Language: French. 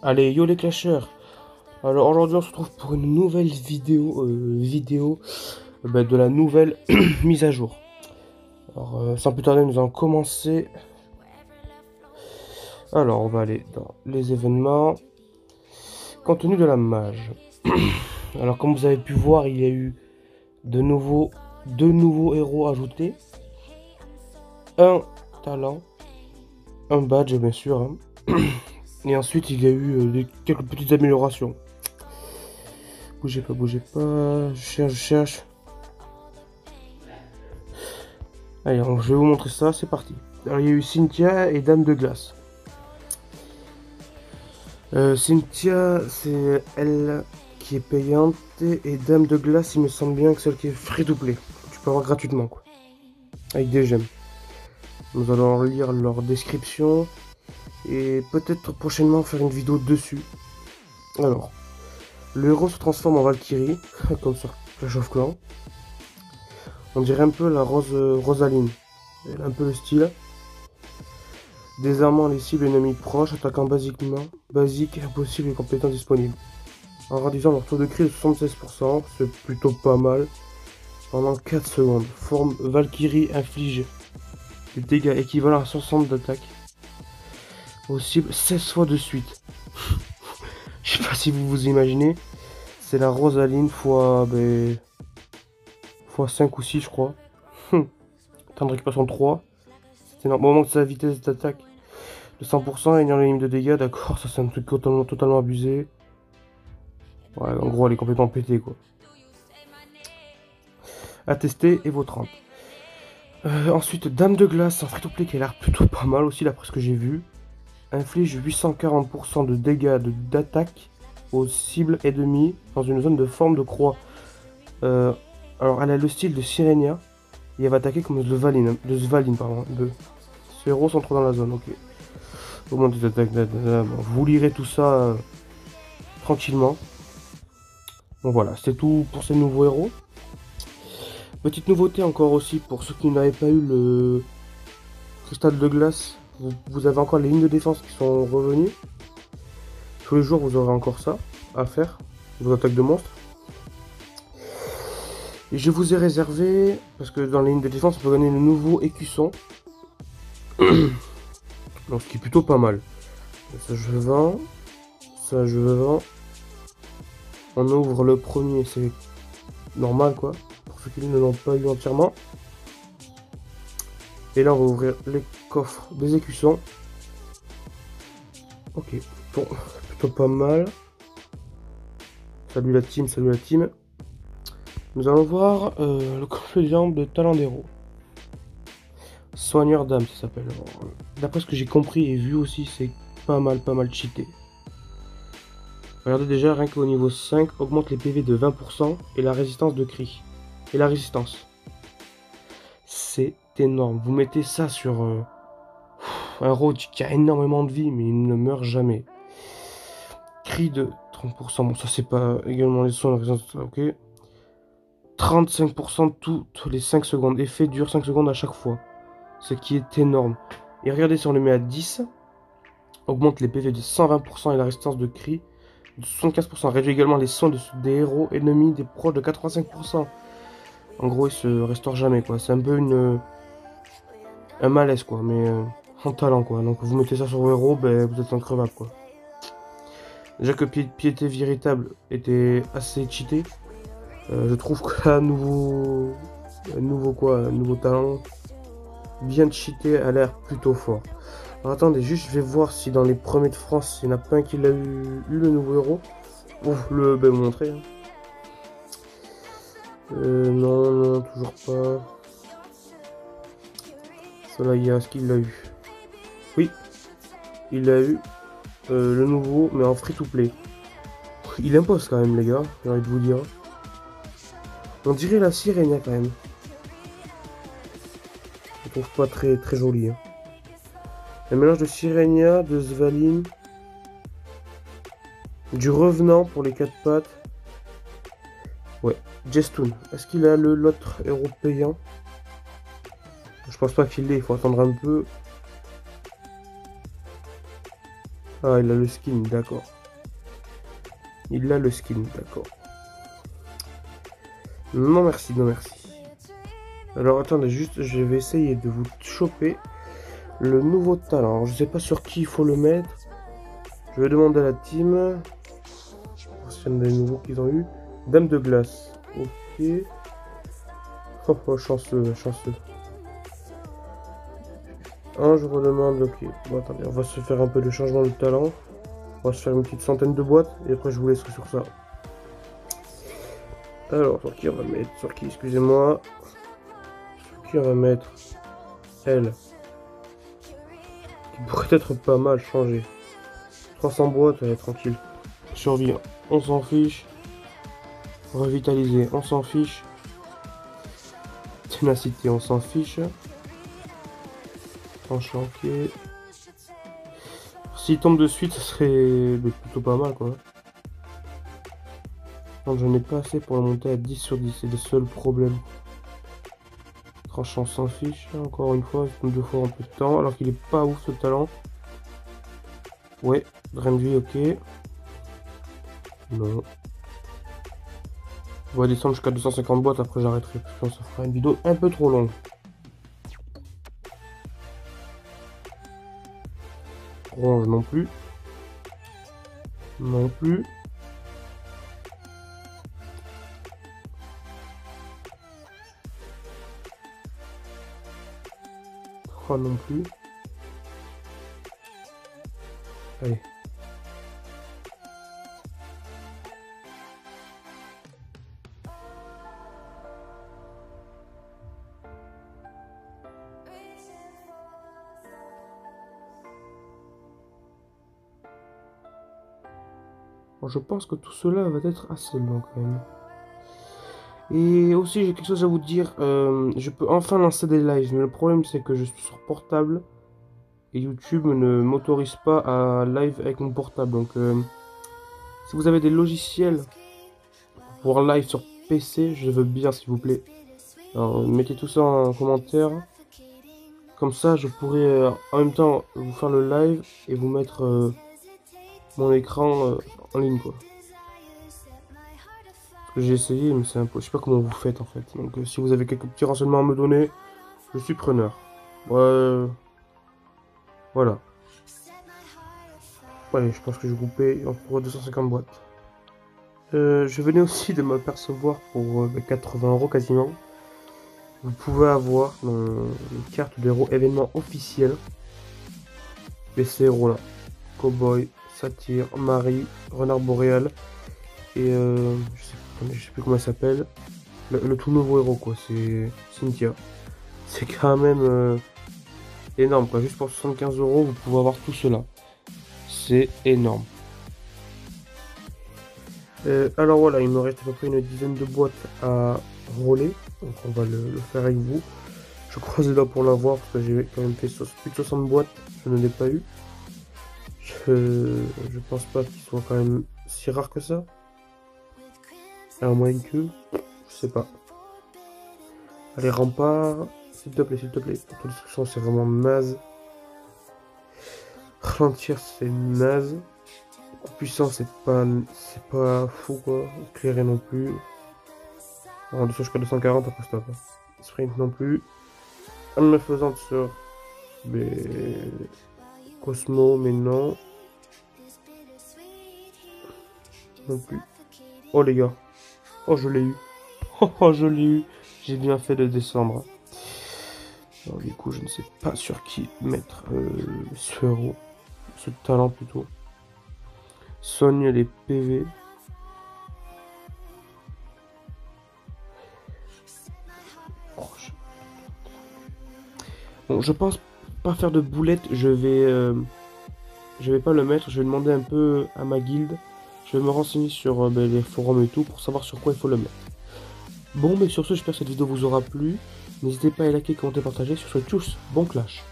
Allez, yo les clasheurs. Alors aujourd'hui on se retrouve pour une nouvelle vidéo, de la nouvelle mise à jour. Alors sans plus tarder nous allons commencer. Alors on va aller dans les événements. Contenu de la mage. Alors comme vous avez pu voir, il y a eu deux nouveaux héros ajoutés. Un talent. Un badge bien sûr. Hein. Et ensuite, il y a eu quelques petites améliorations. Bougez pas. Je cherche. Allez, je vais vous montrer ça, c'est parti. Alors, il y a eu Cynthia et Dame de Glace. Cynthia, c'est elle qui est payante. Et Dame de Glace, il me semble bien que celle qui est free to play. Tu peux avoir gratuitement, quoi. Avec des gemmes. Nous allons lire leur description. Et peut-être prochainement faire une vidéo dessus. Alors, le héros se transforme en Valkyrie, comme sur Clash of Clans. On dirait un peu la Rosaline. Elle a un peu le style. Désarmant les cibles ennemies proches, attaquant basique, impossible et compétence disponible. En réduisant leur taux de crit de 76%, c'est plutôt pas mal. Pendant 4 secondes. Forme Valkyrie inflige des dégâts équivalents à 60 d'attaque. Possible 16 fois de suite. Je sais pas si vous vous imaginez. C'est la Rosaline fois 5 ou 6 je crois. Temps de récupération 3. C'est énorme. Au moment de sa vitesse d'attaque de 100% et ayant les limites de dégâts, d'accord, ça c'est un truc totalement abusé. Ouais, en gros elle est complètement pétée quoi. À tester et vos 30. Ensuite Dame de Glace en free-to-play qui a l'air plutôt pas mal aussi d'après ce que j'ai vu. Inflige 840% de dégâts d'attaque aux cibles ennemies dans une zone de forme de croix. Alors elle a le style de Sirenia et elle va attaquer comme de Svaline pardon. Ces héros sont trop dans la zone, ok. Augmente des attaques, vous lirez tout ça tranquillement. Bon voilà, c'est tout pour ces nouveaux héros. Petite nouveauté encore aussi pour ceux qui n'avaient pas eu le cristal de glace. Vous avez encore les lignes de défense qui sont revenues. Tous les jours, vous aurez encore ça à faire. Vos attaques de monstres. Et je vous ai réservé, parce que dans les lignes de défense, on peut gagner le nouveau écusson. Donc, ce qui est plutôt pas mal. Ça, je vends. Ça, je vends. On ouvre le premier, c'est normal, quoi. Pour ceux qui ne l'ont pas eu entièrement. Et là, on va ouvrir les coffres des écussons. Ok, bon, plutôt pas mal. Salut la team. Nous allons voir le coffre de jambes de talent d'héros. Soigneur d'âme, ça s'appelle. D'après ce que j'ai compris et vu aussi, c'est pas mal cheaté. Regardez déjà, rien qu'au niveau 5, augmente les PV de 20% et la résistance de cri. Et la résistance. C'est énorme. Vous mettez ça sur un roach qui a énormément de vie mais il ne meurt jamais. Cri de 30%. Bon, ça c'est pas également les soins, ok. 35% toutes les 5 secondes. Effet dure 5 secondes à chaque fois. Ce qui est énorme. Et regardez si on le met à 10. Augmente les PV de 120% et la résistance de cri de 75%. Réduit également les soins des héros ennemis des proches de 85%. En gros, il se restaure jamais quoi. C'est un peu un malaise quoi, mais en talent quoi. Donc vous mettez ça sur vos héros, ben, vous êtes increvable quoi. Déjà que Piété Véritable était assez cheaté, je trouve que là, nouveau talent bien cheaté a l'air plutôt fort. Alors attendez, juste je vais voir si dans les premiers de France, il n'y en a pas un qui l'a eu le nouveau héros. Ouf, vous montrer. Hein. Non, toujours pas. Cela y a, est-ce qu'il l'a eu? Oui, il a eu le nouveau, mais en free to play. Il impose quand même, les gars, j'ai envie de vous dire. On dirait la Sirenia quand même. Je trouve pas très joli. Hein. Un mélange de Sirenia, de Svaline Du revenant pour les 4 pattes. Ouais, Jestoon. Est-ce qu'il a l'autre héros payant? Je pense pas qu'il l'ait, il faut attendre un peu. Ah, il a le skin, d'accord. Il a le skin, d'accord. Non merci, non merci. Alors attendez, juste, je vais essayer de vous choper le nouveau talent. Alors, je sais pas sur qui il faut le mettre. Je vais demander à la team. S'il y en a des nouveaux qu'ils ont eu. Dame de glace. Ok. Oh, oh, chanceux, chanceux. Je redemande, ok. Bon, attendez, on va se faire un peu de changement de talent. On va se faire une petite centaine de boîtes. Et après, je vous laisserai sur ça. Alors, sur qui on va mettre? Sur qui, excusez-moi. Sur qui on va mettre? Elle. Qui pourrait être pas mal changé. 300 boîtes, allez, tranquille. Survie, on s'en fiche. Revitaliser, on s'en fiche. Ténacité, on s'en fiche. Tranchant, ok. S'il tombe de suite, ce serait plutôt pas mal, quoi. Non, j'en ai pas assez pour le monter à 10 sur 10, c'est le seul problème. Tranchant, on s'en fiche. Encore une fois, il tombe 2 fois en peu de temps, alors qu'il est pas ouf ce talent. Ouais, drain de vie, ok. Non. On va descendre jusqu'à 250 boîtes, après j'arrêterai, parce que ça fera une vidéo un peu trop longue. Orange non plus. Non plus. Oh non plus. Allez. Bon, je pense que tout cela va être assez long quand même. Et aussi j'ai quelque chose à vous dire. Je peux enfin lancer des lives, mais le problème c'est que je suis sur portable. Et YouTube ne m'autorise pas à live avec mon portable. Donc si vous avez des logiciels pour live sur PC, je veux bien s'il vous plaît. Alors mettez tout ça en commentaire. Comme ça je pourrai en même temps vous faire le live et vous mettre mon écran en ligne quoi. Parce que j'ai essayé mais c'est impossible. Je sais pas comment vous faites en fait. Donc si vous avez quelques petits renseignements à me donner, je suis preneur. Voilà. Ouais, je pense que je vais couper pour 250 boîtes. Je venais aussi de m'apercevoir pour 80 € quasiment. Vous pouvez avoir une carte d'héros événement officiel. Et ces héros là. Cowboy, Satyre, Marie, Renard Boréal. Et je sais plus comment elle s'appelle. Le tout nouveau héros quoi, c'est Cynthia. C'est quand même énorme quoi. Juste pour 75 €, vous pouvez avoir tout cela. C'est énorme. Alors voilà, il me reste à peu près une dizaine de boîtes à rouler. Donc on va le faire avec vous. Je croise les doigts pour l'avoir parce que j'ai quand même fait plus de 60 boîtes. Je ne l'ai pas eu. Je pense pas qu'il soit quand même si rare que ça. À moins que... Je sais pas. Allez, rempart. S'il te plaît, s'il te plaît. Autodestruction, c'est vraiment naze. Ralentir, c'est naze. Puissant, c'est pas fou quoi. Éclairé non plus. En dessous jusqu'à 240, après stop. Sprint non plus. Arme faisante sur Cosmo, mais non. Non plus. Oh les gars. Oh je l'ai eu. Oh je l'ai eu. J'ai bien fait de descendre. Alors du coup je ne sais pas sur qui mettre ce héros. Ce talent plutôt. Soigne les PV. Bon, je pense pas faire de boulette. Je vais pas le mettre. Je vais demander un peu à ma guilde. Je vais me renseigner sur les forums et tout pour savoir sur quoi il faut le mettre. Bon, mais sur ce, j'espère que cette vidéo vous aura plu. N'hésitez pas à liker, commenter, partager. Sur ce, tchuss, bon clash.